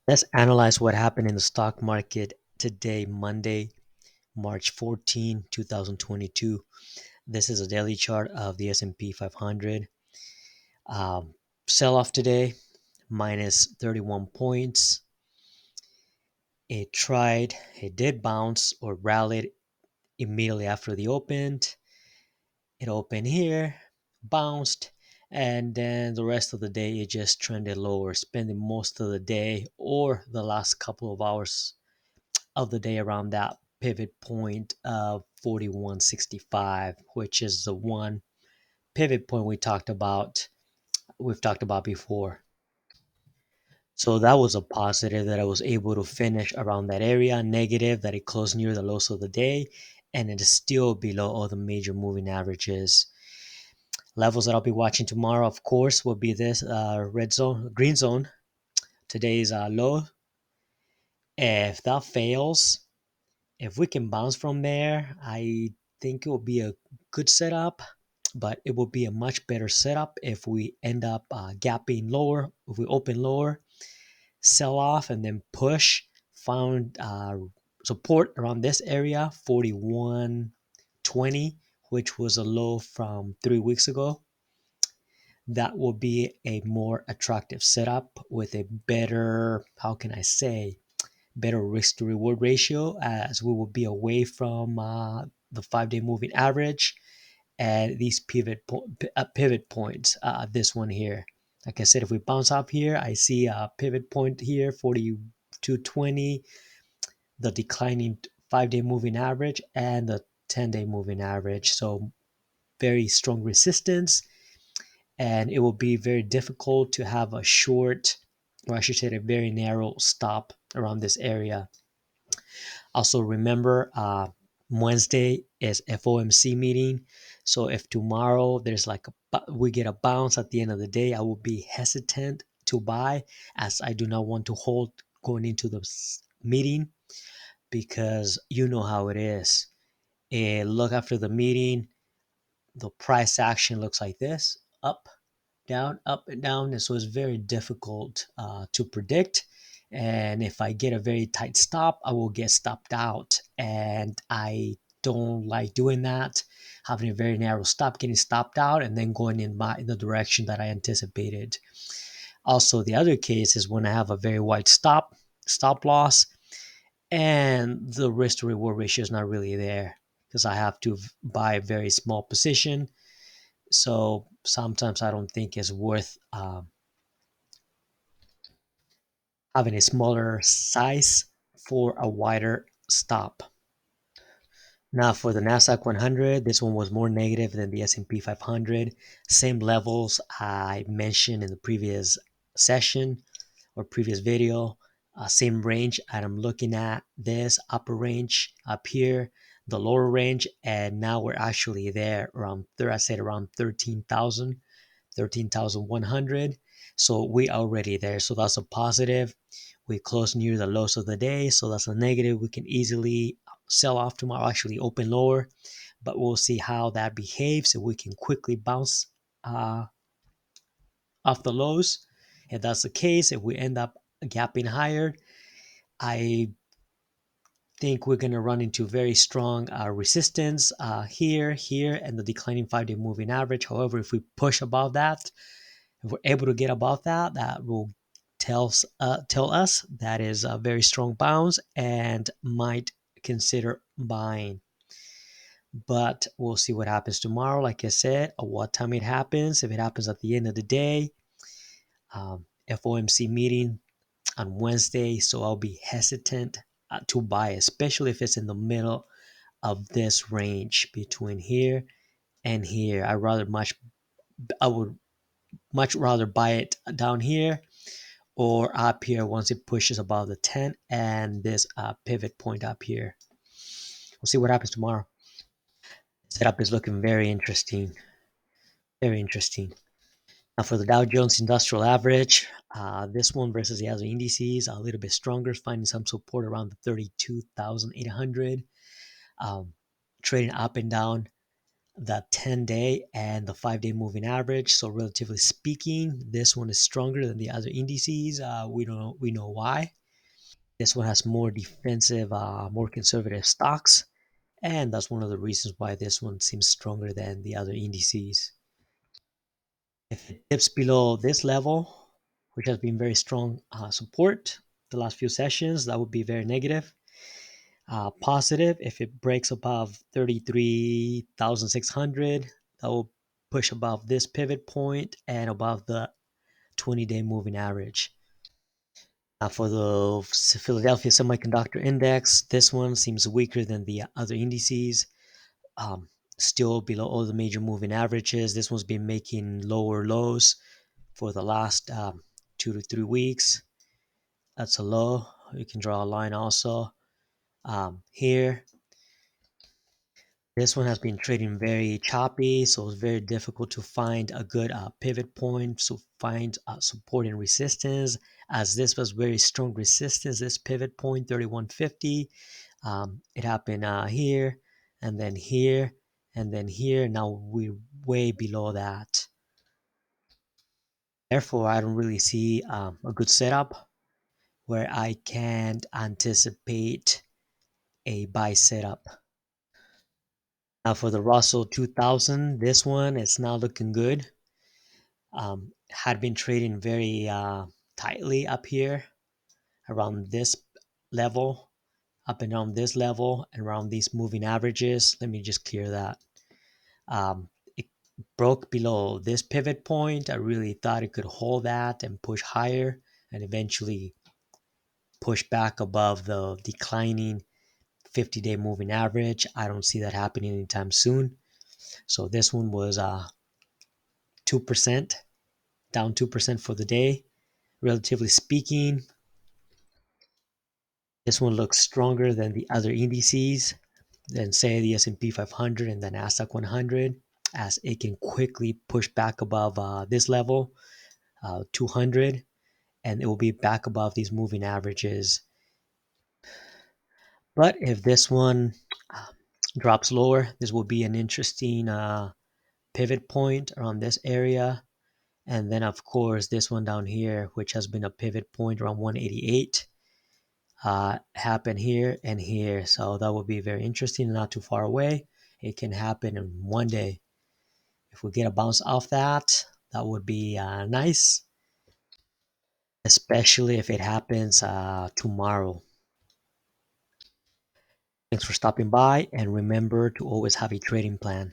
Let's analyze what happened in the stock market today, Monday, March 14, 2022. This is a daily chart of the S&P 500. Um, Sell off today, minus 31 points. It did bounce or rallied immediately after the opened. It opened here, bounced, and then the rest of the day it just trended lower, spending most of the day or the last couple of hours of the day around that pivot point of 4165, which is the one pivot point we've talked about before. So that was a positive that I was able to finish around that area. Negative that it closed near the lows of the day, and it is still below all the major moving averages. Levels that I'll be watching tomorrow, of course, will be this red zone, green zone. Today's low. If that fails, if we can bounce from there, I think it will be a good setup, but it will be a much better setup if we end up gapping lower, if we open lower, sell off, and then push, found support around this area, 4120, which was a low from 3 weeks ago. That will be a more attractive setup with a better, how can I say, better risk to reward ratio, as we will be away from the 5 day moving average and these pivot points. This one here, like I said, if we bounce up here, I see a pivot point here, 4220, the declining 5 day moving average and the 10 day moving average. So very strong resistance, and it will be very difficult to have a short, or I should say a very narrow stop around this area. Also remember, Wednesday is FOMC meeting. So if tomorrow we get a bounce at the end of the day, I will be hesitant to buy, as I do not want to hold going into the meeting, because you know how it is. Look after the meeting, the price action looks like this: up, down, up, and down. And so it's very difficult to predict. And if I get a very tight stop, I will get stopped out. And I don't like doing that, having a very narrow stop, getting stopped out, and then going in the direction that I anticipated. Also, the other case is when I have a very wide stop loss, and the risk to reward ratio is not really there because I have to buy a very small position. So sometimes I don't think it's worth having a smaller size for a wider stop. Now for the NASDAQ 100, this one was more negative than the S&P 500. Same levels I mentioned in the previous session or previous video. Same range, and I'm looking at this upper range up here, the lower range, and now we're actually there around I said around 13,100. So we already there. So that's a positive. We close near the lows of the day. So that's a negative. We can easily sell off tomorrow, actually open lower, but we'll see how that behaves. If we can quickly bounce uh, off the lows. If that's the case, if we end up gapping higher, I think we're going to run into very strong resistance here, and the declining 5 day moving average. However, if we push above that, if we're able to get above that, that will tell us that is a very strong bounce and might consider buying. But we'll see what happens tomorrow. Like I said, at what time it happens. If it happens at the end of the day, FOMC meeting on Wednesday, so I'll be hesitant to buy, especially if it's in the middle of this range between here and here. I would much rather buy it down here or up here once it pushes above the 10 and this pivot point up here. We'll see what happens tomorrow. Setup is looking very interesting. Very interesting. Now for the Dow Jones Industrial Average, this one versus the other indices, a little bit stronger, finding some support around the 32,800. Trading up and down the 10-day and the 5-day moving average. So relatively speaking, this one is stronger than the other indices. We know why. This one has more defensive, more conservative stocks, and that's one of the reasons why this one seems stronger than the other indices. If it dips below this level, which has been very strong support the last few sessions, that would be very negative. Positive, if it breaks above 33,600, that will push above this pivot point and above the 20-day moving average. For the Philadelphia Semiconductor Index, this one seems weaker than the other indices. Um, Still below all the major moving averages. This one's been making lower lows for the last 2 to 3 weeks. That's a low. You can draw a line also here. This one has been trading very choppy, so it's very difficult to find a good pivot point, to find support and resistance, as this was very strong resistance, this pivot point, 3150. It happened here, and then here, and then here. Now we're way below that. Therefore, I don't really see a good setup where I can't anticipate a buy setup. Now for the Russell 2000, this one is now looking good. Had been trading very tightly up here around this level, up and around this level, and around these moving averages. Let me just clear that. It broke below this pivot point. I really thought it could hold that and push higher and eventually push back above the declining 50-day moving average. I don't see that happening anytime soon. So this one was 2%, down 2% for the day. Relatively speaking, this one looks stronger than the other indices, than say the S&P 500 and the NASDAQ 100, as it can quickly push back above this level, 200, and it will be back above these moving averages. But if this one drops lower, this will be an interesting pivot point around this area. And then, of course, this one down here, which has been a pivot point around 188, happen here and here. So that would be very interesting, not too far away. It can happen in one day. If we get a bounce off that, that would be nice, especially if it happens tomorrow. Thanks for stopping by, and remember to always have a trading plan.